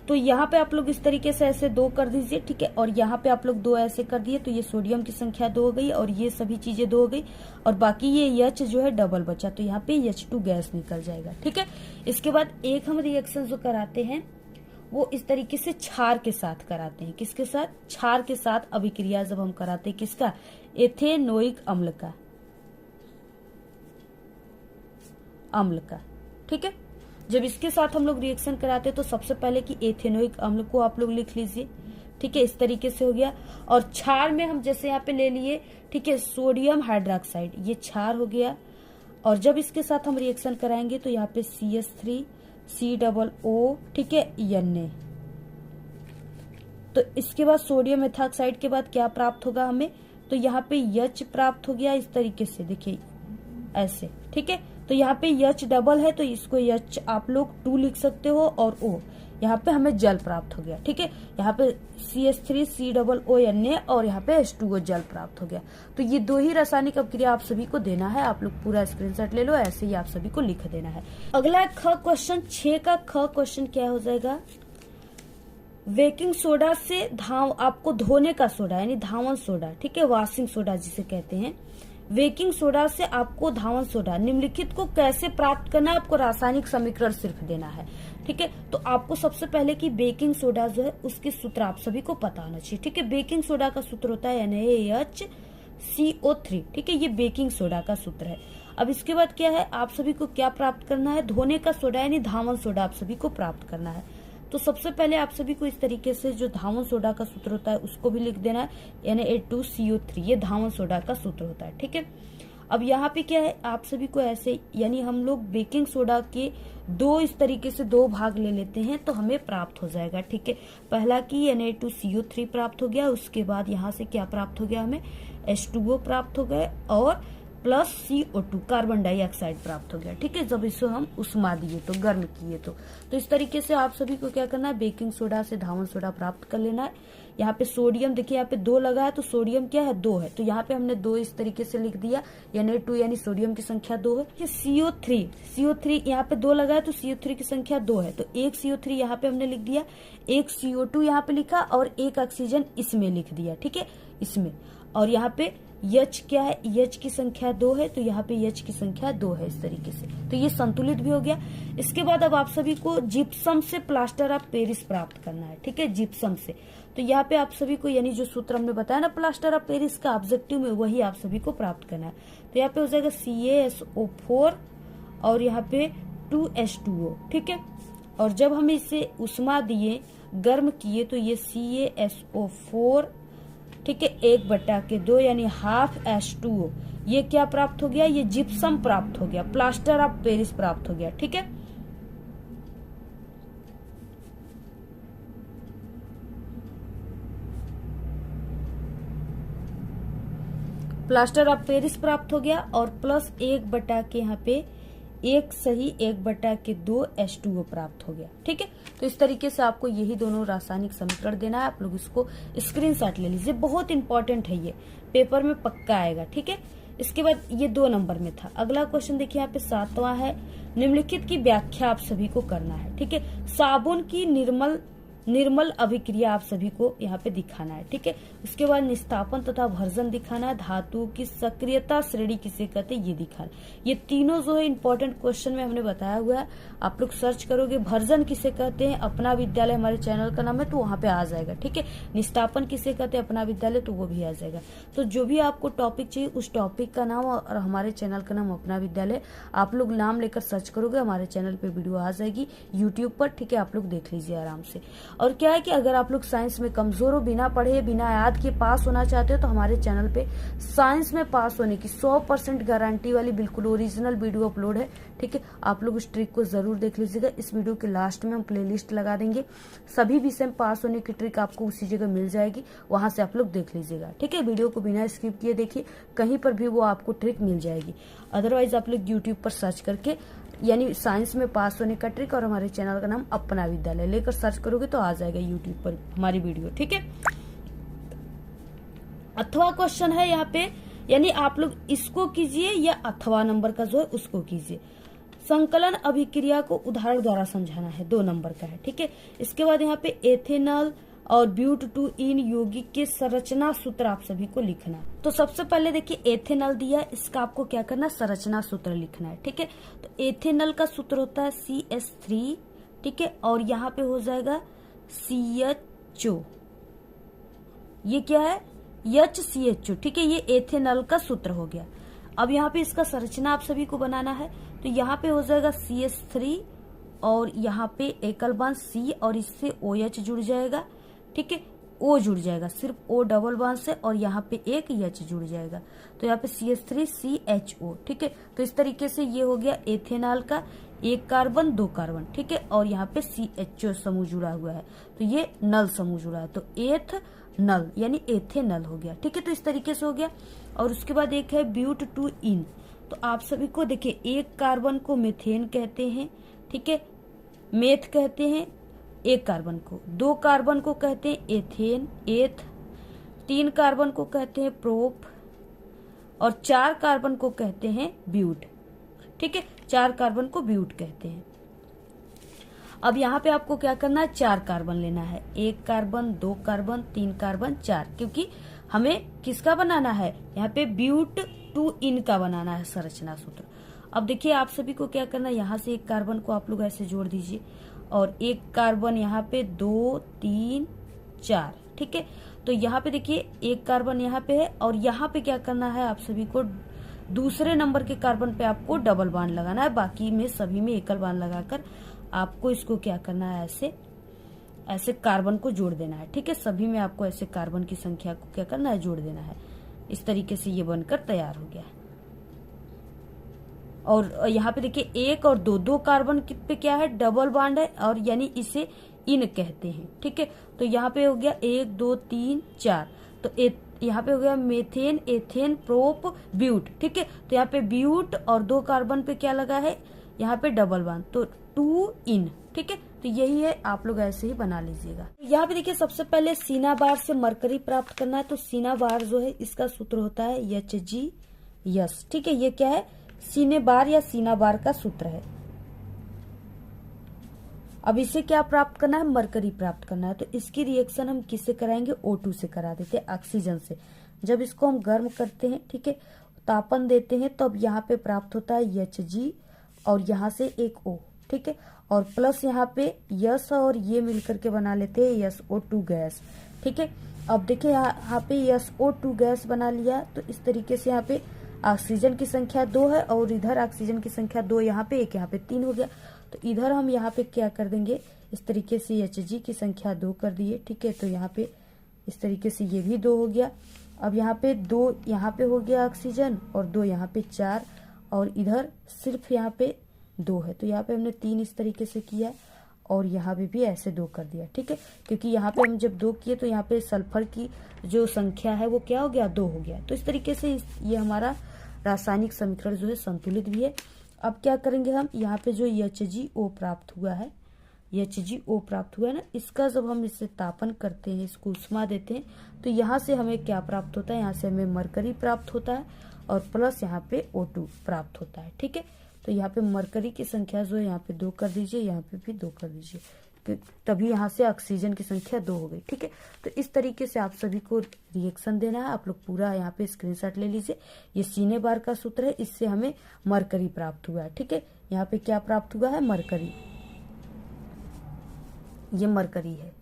तो यहाँ पे आप लोग इस तरीके से ऐसे 2 कर दीजिए। ठीक है, और यहाँ पे आप लोग 2 ऐसे कर दिए तो ये सोडियम की संख्या 2 हो गई और ये सभी चीजें 2 हो गई और बाकी ये H जो है डबल बचा, तो यहाँ पे H2 गैस निकल जाएगा। ठीक है, इसके बाद एक हम रिएक्शन जो कराते हैं वो इस तरीके से क्षार के साथ कराते हैं। किसके साथ, क्षार के साथ अभिक्रिया जब हम कराते हैं किसका, एथेनोइक अम्ल का, ठीक है, जब इसके साथ हम लोग रिएक्शन कराते हैं तो सबसे पहले कि एथेनोइक अम्ल को आप लोग लिख लीजिए। ठीक है, इस तरीके से हो गया। और क्षार में हम जैसे यहाँ पे ले लिए, ठीक है, सोडियम हाइड्रोक्साइड, ये क्षार हो गया। और जब इसके साथ हम रिएक्शन कराएंगे तो यहाँ पे CH3COO, ठीक है, Na। तो इसके बाद सोडियम एथॉक्साइड के बाद क्या प्राप्त होगा हमें, तो यहाँ पे H प्राप्त हो गया इस तरीके से, देखिए ऐसे। ठीक है, तो यहाँ पे H डबल है तो इसको H आप लोग 2 लिख सकते हो और O, यहाँ पे हमें जल प्राप्त हो गया। ठीक है, यहाँ पे CH3COO और यहाँ पे H2O जल प्राप्त हो गया। तो ये 2 ही रासायनिक अभिक्रिया आप सभी को देना है, आप लोग पूरा स्क्रीनशॉट ले लो, ऐसे ही आप सभी को लिख देना है। अगला ख क्वेश्चन, 6 का ख क्वेश्चन क्या हो जाएगा, बेकिंग सोडा से आपको धोने का सोडा यानी धावन सोडा, ठीक है, वॉशिंग सोडा जिसे कहते हैं, बेकिंग सोडा से आपको धावन सोडा निम्नलिखित को कैसे प्राप्त करना है, आपको रासायनिक समीकरण सिर्फ देना है। ठीक है, तो आपको सबसे पहले कि बेकिंग सोडा जो है उसके सूत्र आप सभी को पता होना चाहिए। ठीक है, बेकिंग सोडा का सूत्र होता है NaHCO3। ठीक है, ये बेकिंग सोडा का सूत्र है। अब इसके बाद क्या है, आप सभी को क्या प्राप्त करना है, धोने का सोडा यानी धावन सोडा आप सभी को प्राप्त करना है। तो सबसे पहले आप सभी को इस तरीके से जो धावन सोडा का सूत्र होता है उसको भी लिख देना है, Na2CO3, ये धावन सोडा का सूत्र होता है। ठीक है, अब यहाँ पे क्या है, आप सभी को ऐसे यानी हम लोग बेकिंग सोडा के 2 इस तरीके से 2 भाग ले लेते हैं तो हमें प्राप्त हो जाएगा। ठीक है, पहला कि Na2CO3 प्राप्त हो गया, उसके बाद यहाँ से क्या प्राप्त हो गया, हमें H2O प्राप्त हो गए और प्लस CO2 कार्बन डाइऑक्साइड प्राप्त हो गया। ठीक है, जब इसको हम उष्मा दिए तो गर्म किए तो इस तरीके से आप सभी को क्या करना है, बेकिंग सोडा से धावन सोडा प्राप्त कर लेना है। यहाँ पे सोडियम देखिए, यहाँ पे 2 लगा है तो सोडियम क्या है 2 है, तो यहाँ पे हमने 2 इस तरीके से लिख दिया, Na2 यानी सोडियम की संख्या 2 है। CO3 यहाँ पे 2 लगा है तो CO3 की संख्या 2 है, तो एक CO3 यहाँ पे हमने लिख दिया, एक CO2 यहाँ पे लिखा और एक ऑक्सीजन इसमें लिख दिया। ठीक है, इसमें, और यहाँ पे H क्या है, H की संख्या 2 है, तो यहाँ पे H की संख्या 2 है इस तरीके से, तो ये संतुलित भी हो गया। इसके बाद अब आप सभी को जिप्सम से प्लास्टर ऑफ पेरिस प्राप्त करना है। ठीक है, जिप्सम से, तो यहाँ पे आप सभी को यानी जो सूत्र हमने बताया ना प्लास्टर ऑफ पेरिस का ऑब्जेक्टिव में, वही आप सभी को प्राप्त करना है। तो यहाँ पे हो जाएगा CaSO4 और यहाँ पे 2H2O। ठीक है, और जब हम इसे उष्मा दिए, गर्म किए, तो ये CaSO4, ठीक है, 1/2 यानी हाफ H2O, ये क्या प्राप्त हो गया, ये जिप्सम प्राप्त हो गया, प्लास्टर ऑफ पेरिस प्राप्त हो गया। ठीक है, प्लास्टर ऑफ पेरिस प्राप्त हो गया और प्लस 1/, यहाँ पे 1 सही 1/2 H2O प्राप्त हो गया। ठीक है, तो इस तरीके से आपको यही दोनों रासायनिक समीकरण देना है। आप लोग इसको स्क्रीनशॉट ले लीजिए, बहुत इंपॉर्टेंट है, ये पेपर में पक्का आएगा। ठीक है, इसके बाद ये 2 नंबर में था। अगला क्वेश्चन देखिए, यहाँ पे 7वां है, निम्नलिखित की व्याख्या आप सभी को करना है। ठीक है, साबुन की निर्मल अभिक्रिया आप सभी को यहाँ पे दिखाना है। ठीक है, उसके बाद निस्तापन तथा भर्जन दिखाना है, धातु की सक्रियता श्रेणी किसे कहते हैं ये दिखाना है। ये तीनों जो है इंपॉर्टेंट क्वेश्चन में हमने बताया हुआ है, आप लोग सर्च करोगे भर्जन किसे कहते हैं, अपना विद्यालय हमारे चैनल का नाम है, तो वहां पे आ जाएगा। ठीक है, निस्तापन किसे कहते हैं अपना विद्यालय, तो वो भी आ जाएगा। तो जो भी आपको टॉपिक चाहिए उस टॉपिक का नाम और हमारे चैनल का नाम अपना विद्यालय, आप लोग नाम लेकर सर्च करोगे, हमारे चैनल पे वीडियो आ जाएगी यूट्यूब पर। ठीक है, आप लोग देख लीजिए आराम से। और क्या है कि अगर आप लोग साइंस में कमजोर हो, बिना पढ़े बिना याद के पास होना चाहते हो, तो हमारे चैनल पे साइंस में पास होने की 100% गारंटी वाली बिल्कुल ओरिजिनल वीडियो अपलोड है। ठीक है, आप लोग उस ट्रिक को जरूर देख लीजिएगा। इस वीडियो के लास्ट में हम प्लेलिस्ट लगा देंगे, सभी विषय में पास होने की ट्रिक आपको उसी जगह मिल जाएगी, वहां से आप लोग देख लीजिएगा। ठीक है, वीडियो को बिना स्किप किए देखिए, कहीं पर भी वो आपको ट्रिक मिल जाएगी। अदरवाइज आप लोग यूट्यूब पर सर्च करके यानी साइंस में पास होने का ट्रिक और हमारे चैनल का नाम अपना विद्यालय लेकर सर्च करोगे तो आ जाएगा यूट्यूब पर हमारी वीडियो। ठीक है, अथवा क्वेश्चन है यहाँ पे, यानी आप लोग इसको कीजिए या अथवा नंबर का जो है उसको कीजिए। संकलन अभिक्रिया को उदाहरण द्वारा समझाना है, 2 नंबर का है। ठीक है, इसके बाद यहाँ पे एथेनॉल और ब्यूट-टू-इन यौगिक के संरचना सूत्र आप सभी को लिखना है। तो सबसे पहले देखिए एथेनॉल दिया, इसका आपको क्या करना है, संरचना सूत्र लिखना है। ठीक है, तो एथेनॉल का सूत्र होता है CH3। ठीक है, और यहाँ पे हो जाएगा CHO, ये क्या है HCHO। ठीक है, ये एथेनॉल का सूत्र हो गया। अब यहाँ पे इसका संरचना आप सभी को बनाना है, तो यहाँ पे हो जाएगा CH3 और यहाँ पे एकल बांध C और इससे OH जुड़ जाएगा। ठीक है, O जुड़ जाएगा सिर्फ O डबल बांध से, और यहाँ पे एक H जुड़ जाएगा, तो यहाँ पे CH3CHO। ठीक है, तो इस तरीके से ये हो गया एथेनॉल का 1 कार्बन 2 कार्बन। ठीक है, और यहाँ पे CHO समूह जुड़ा हुआ है, तो ये नल समूह जुड़ा है, तो एथ नल यानी एथेनॉल हो गया। ठीक है, तो इस तरीके से हो गया। और उसके बाद एक है ब्यूट-टू-इन, तो आप सभी को देखिए 1 कार्बन को मेथेन कहते हैं। ठीक है, मेथ कहते हैं 1 कार्बन को, 2 कार्बन को कहते हैं एथेन एथ, 3 कार्बन को कहते हैं प्रोप और 4 कार्बन को कहते हैं ब्यूट। ठीक है, 4 कार्बन को ब्यूट कहते हैं। अब यहाँ पे आपको क्या करना है, 4 कार्बन लेना है, 1 कार्बन 2 कार्बन 3 कार्बन 4, क्योंकि हमें किसका बनाना है, यहाँ पे ब्यूट-टू-इन का बनाना है संरचना सूत्र। अब देखिए आप सभी को क्या करना है, यहाँ से 1 कार्बन को आप लोग ऐसे जोड़ दीजिए और 1 कार्बन यहाँ पे 2 3 4। ठीक है, तो यहाँ पे देखिए 1 कार्बन यहाँ पे है और यहाँ पे क्या करना है, आप सभी को दूसरे नंबर के कार्बन पे आपको डबल बांड लगाना है, बाकी में सभी में एकल बांड लगाकर आपको इसको क्या करना है, ऐसे कार्बन को जोड़ देना है। ठीक है, सभी में आपको ऐसे कार्बन की संख्या को क्या करना है, जोड़ देना है। इस तरीके से ये बनकर तैयार हो गया। और यहाँ पे देखिए 1 और 2 कार्बन पे क्या है, डबल बांड है, और यानी इसे इन कहते हैं। ठीक है, तो यहाँ पे हो गया 1 2 3 4, तो यहाँ पे हो गया मेथेन, एथेन, प्रोप, ब्यूट। ठीक है, तो यहाँ पे ब्यूट और 2 कार्बन पे क्या लगा है, यहाँ पे डबल बॉन्ड, तो 2 इन। ठीक है, तो यही है, आप लोग ऐसे ही बना लीजिएगा। यहाँ पे देखिए सबसे पहले सीना बार से मरकरी प्राप्त करना है, तो सीना बार जो है इसका सूत्र होता है HgS। ठीक है, ये क्या है, सीने बार या सीना बार का सूत्र है। अब इसे क्या प्राप्त करना है, मरकरी प्राप्त करना है, तो इसकी रिएक्शन हम किससे कराएंगे, O2 से करा देते हैं, ऑक्सीजन से। जब इसको हम गर्म करते हैं, ठीक है, तापन देते हैं, तब यहाँ पे प्राप्त होता है Hg और यहाँ से एक O। ठीक है, और प्लस यहाँ पे यस और ये मिलकर के बना लेते हैं SO2 गैस। ठीक है, अब देखिए यहाँ पे SO2 गैस बना लिया, तो इस तरीके से यहाँ पे ऑक्सीजन की संख्या 2 है और इधर ऑक्सीजन की संख्या 2, यहाँ पे 1, यहाँ पे 3 हो गया। तो इधर हम यहाँ पे क्या कर देंगे, इस तरीके से Hg की संख्या 2 कर दिए। ठीक है, तो यहाँ पे इस तरीके से ये भी 2 हो गया। अब यहाँ पे 2 यहाँ पे हो गया ऑक्सीजन और 2 यहाँ पे 4, और इधर सिर्फ यहाँ पे 2 है, तो यहाँ पे हमने 3 इस तरीके से किया और यहाँ पे भी ऐसे 2 कर दिया। ठीक है, क्योंकि यहाँ पे हम जब 2 किए तो यहाँ पे सल्फर की जो संख्या है वो क्या हो गया, 2 हो गया। तो इस तरीके से ये हमारा रासायनिक समीकरण जो है संतुलित भी है। अब क्या करेंगे हम, यहाँ पे जो HgO प्राप्त हुआ है, HgO प्राप्त हुआ है ना, इसका जब हम इससे तापन करते हैं, इसको उष्मा देते हैं, तो यहाँ से हमें क्या प्राप्त होता है, यहाँ से हमें मरकरी प्राप्त होता है और प्लस यहाँ पे O2 प्राप्त होता है। ठीक है, तो यहाँ पे मरकरी की संख्या जो है यहाँ पे 2 कर दीजिए, यहाँ पे भी 2 कर दीजिए, तभी यहाँ से ऑक्सीजन की संख्या 2 हो गई। ठीक है, तो इस तरीके से आप सभी को रिएक्शन देना है। आप लोग पूरा यहाँ पे स्क्रीनशॉट ले लीजिए। ये सीने बार का सूत्र है, इससे हमें मरकरी प्राप्त हुआ है। ठीक है, यहाँ पे क्या प्राप्त हुआ है, मरकरी, ये मरकरी है।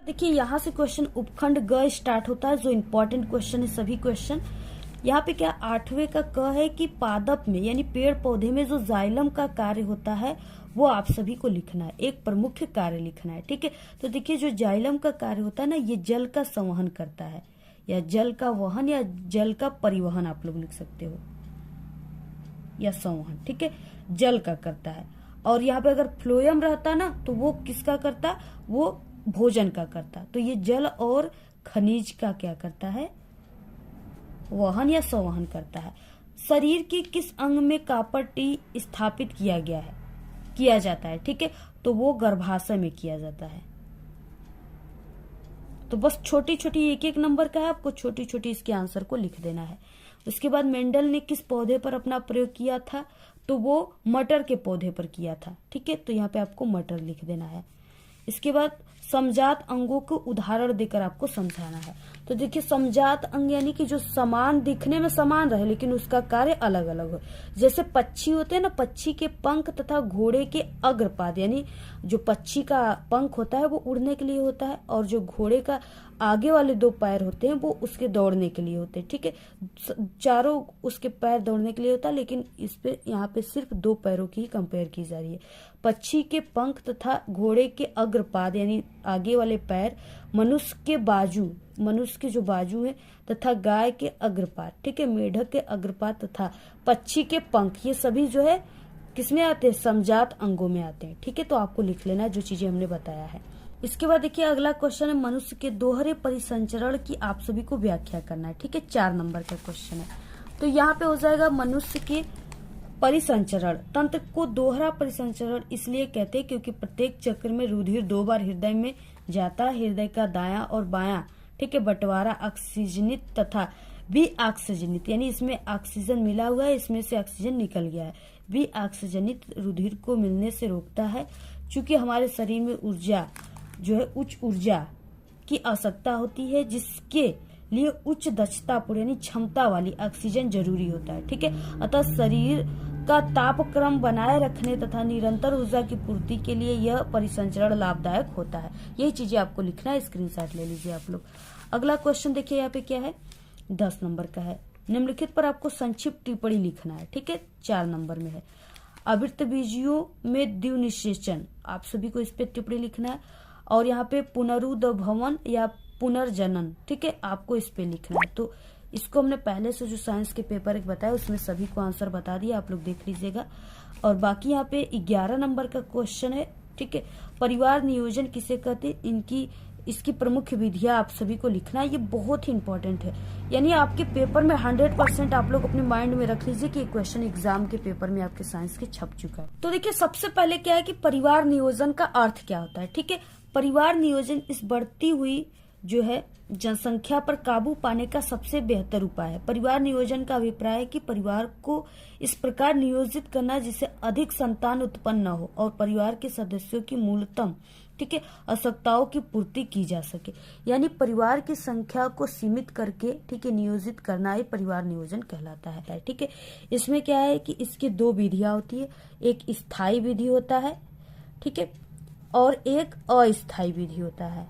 देखिए यहाँ से क्वेश्चन उपखंड ग स्टार्ट होता है, जो इम्पोर्टेंट क्वेश्चन है सभी क्वेश्चन। यहाँ पे क्या 8वें का क है कि पादप में यानी पेड़ पौधे में जो जाइलम का कार्य होता है वो आप सभी को लिखना है, एक प्रमुख कार्य लिखना है। ठीक है, तो देखिए जो जाइलम का कार्य होता है ना, ये जल का संवहन करता है, या जल का वहन या जल का परिवहन आप लोग लिख सकते हो, या संवहन। ठीक है, जल का करता है। और यहाँ पे अगर फ्लोएम रहता ना तो वो किसका करता, वो भोजन का करता। तो ये जल और खनिज का क्या करता है, वहन या संवहन करता है। शरीर के किस अंग में कॉपर टी स्थापित किया जाता है। ठीक है, तो वो गर्भाशय में किया जाता है। तो बस छोटी छोटी एक एक नंबर का है, आपको छोटी छोटी इसके आंसर को लिख देना है। उसके बाद मेंडल ने किस पौधे पर अपना प्रयोग किया था, तो वो मटर के पौधे पर किया था। ठीक है, तो यहाँ पे आपको मटर लिख देना है। इसके बाद समजात अंगों को उदाहरण देकर आपको समझाना है। तो देखिए समजात अंग यानी कि जो समान दिखने में समान रहे लेकिन उसका कार्य अलग अलग हो। जैसे पक्षी होते हैं ना, पक्षी के पंख तथा घोड़े के अग्रपाद, यानी जो पक्षी का पंख होता है वो उड़ने के लिए होता है और जो घोड़े का आगे वाले 2 पैर होते हैं वो उसके दौड़ने के लिए होते हैं। ठीक है, चारों उसके पैर दौड़ने के लिए होता है, लेकिन इस पे यहाँ पे सिर्फ 2 पैरों की ही कंपेयर की जा रही है। पक्षी के पंख तथा घोड़े के अग्रपाद यानी आगे वाले पैर, मनुष्य के बाजू, मनुष्य के जो बाजू है, तथा गाय के अग्रपाद, ठीक है, मेढक के अग्रपाद तथा पक्षी के पंख, ये सभी जो है किसमें आते हैं, समजात अंगों में आते हैं। ठीक है, तो आपको लिख लेना है जो चीजें हमने बताया है। इसके बाद देखिए अगला क्वेश्चन है, मनुष्य के दोहरे परिसंचरण की आप सभी को व्याख्या करना है। ठीक है, 4 नंबर का क्वेश्चन है। तो यहाँ पे हो जाएगा मनुष्य के परिसंचरण तंत्र को दोहरा परिसंचरण इसलिए कहते हैं क्योंकि प्रत्येक चक्र में रुधिर 2 बार हृदय में जाता है। हृदय का दायां और बायां, ठीक है, बंटवारा ऑक्सीजनित तथा विऑक्सीजनित, यानी इसमें ऑक्सीजन मिला हुआ है, इसमें से ऑक्सीजन निकल गया है, विऑक्सीजनित रुधिर को मिलने से रोकता है। चूंकि हमारे शरीर में ऊर्जा जो है उच्च ऊर्जा की आवश्यकता होती है, जिसके लिए उच्च दक्षतापूर्ण यानी क्षमता वाली ऑक्सीजन जरूरी होता है। ठीक है, अतः शरीर का तापक्रम बनाए रखने तथा निरंतर ऊर्जा की पूर्ति के लिए यह परिसंचरण लाभदायक होता है। यही चीजें आपको लिखना है, स्क्रीनशॉट ले लीजिए आप लोग। अगला क्वेश्चन देखिए यहाँ पे क्या है, 10 नंबर का है। निम्नलिखित पर आपको संक्षिप्त टिप्पणी लिखना है। ठीक है, 4 नंबर में है। आवृतबीजियों में द्विनिषेचन, आप सभी को इस पे टिप्पणी लिखना है। और यहाँ पे पुनरुद्भवन या पुनर्जनन, ठीक है, आपको इस पे लिखना है। तो इसको हमने पहले से जो साइंस के पेपर एक बताया उसमें सभी को आंसर बता दिया, आप लोग देख लीजिएगा। और बाकी यहाँ पे 11 नंबर का क्वेश्चन है। ठीक है, परिवार नियोजन किसे कहते हैं, इनकी इसकी प्रमुख विधियां आप सभी को लिखना है, ये बहुत ही इंपॉर्टेंट है। यानी आपके पेपर में 100% आप लोग अपने माइंड में रख लीजिए कि क्वेश्चन एग्जाम के पेपर में आपके साइंस के छप चुका है। तो देखिए सबसे पहले क्या है कि परिवार नियोजन का अर्थ क्या होता है। ठीक है, परिवार नियोजन इस बढ़ती हुई जो है जनसंख्या पर काबू पाने का सबसे बेहतर उपाय है। परिवार नियोजन का अभिप्राय है कि परिवार को इस प्रकार नियोजित करना जिससे अधिक संतान उत्पन्न न हो और परिवार के सदस्यों की मूलतम ठीक है आवश्यकताओं की पूर्ति की जा सके। यानी परिवार की संख्या को सीमित करके ठीक है नियोजित करना ही परिवार नियोजन कहलाता है। ठीक है, इसमें क्या है कि इसकी दो विधियां होती है, एक स्थायी विधि होता है ठीक है और एक अस्थायी विधि होता है।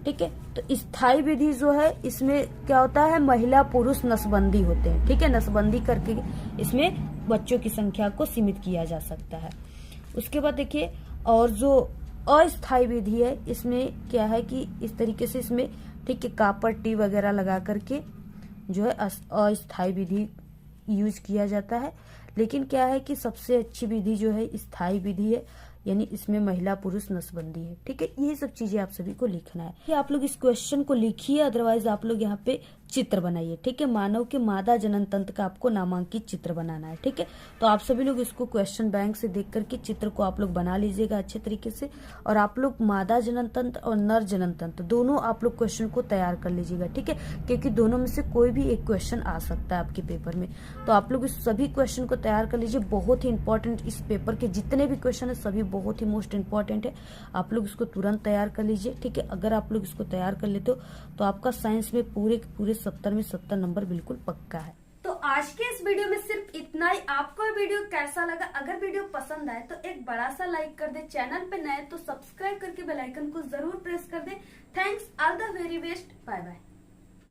ठीक है, तो स्थायी विधि जो है इसमें क्या होता है, महिला पुरुष नसबंदी होते हैं। ठीक है, नसबंदी करके इसमें बच्चों की संख्या को सीमित किया जा सकता है। उसके बाद देखिए और जो अस्थायी विधि है इसमें क्या है कि इस तरीके से इसमें ठीक है कापर टी वगैरह लगा करके जो है अस्थायी विधि यूज किया जाता है। लेकिन क्या है कि सबसे अच्छी विधि जो है स्थायी विधि है, यानी इसमें महिला पुरुष नसबंदी है। ठीक है, ये सब चीजें आप सभी को लिखना है। कि आप लोग इस क्वेश्चन को लिखिए, अदरवाइज आप लोग यहाँ पे चित्र बनाइए। ठीक है, मानव के मादा जनन तंत्र का आपको नामांकित चित्र बनाना है। ठीक है, तो आप सभी लोग इसको क्वेश्चन बैंक से देख करके चित्र को आप लोग बना लीजिएगा अच्छे तरीके से। और आप लोग मादा जनन तंत्र और नर जनन तंत्र दोनों आप लोग क्वेश्चन को तैयार कर लीजिएगा। ठीक है, क्योंकि दोनों में से कोई भी एक क्वेश्चन आ सकता है आपके पेपर में। तो आप लोग इस सभी क्वेश्चन को तैयार कर लीजिए, बहुत ही इंपॉर्टेंट इस पेपर के जितने भी क्वेश्चन है सभी बहुत ही मोस्ट इंपॉर्टेंट है। आप लोग इसको तुरंत तैयार कर लीजिए। ठीक है, अगर आप लोग इसको तैयार कर लेते हो तो आपका साइंस में पूरे 70 में 70 नंबर बिल्कुल पक्का है। तो आज के इस वीडियो में सिर्फ इतना ही। आपको ये वीडियो कैसा लगा? अगर वीडियो पसंद आए तो एक बड़ा सा लाइक कर दे, चैनल पे नए तो सब्सक्राइब करके बेल आइकन को जरूर प्रेस कर दे। Thanks, all the very best, bye bye.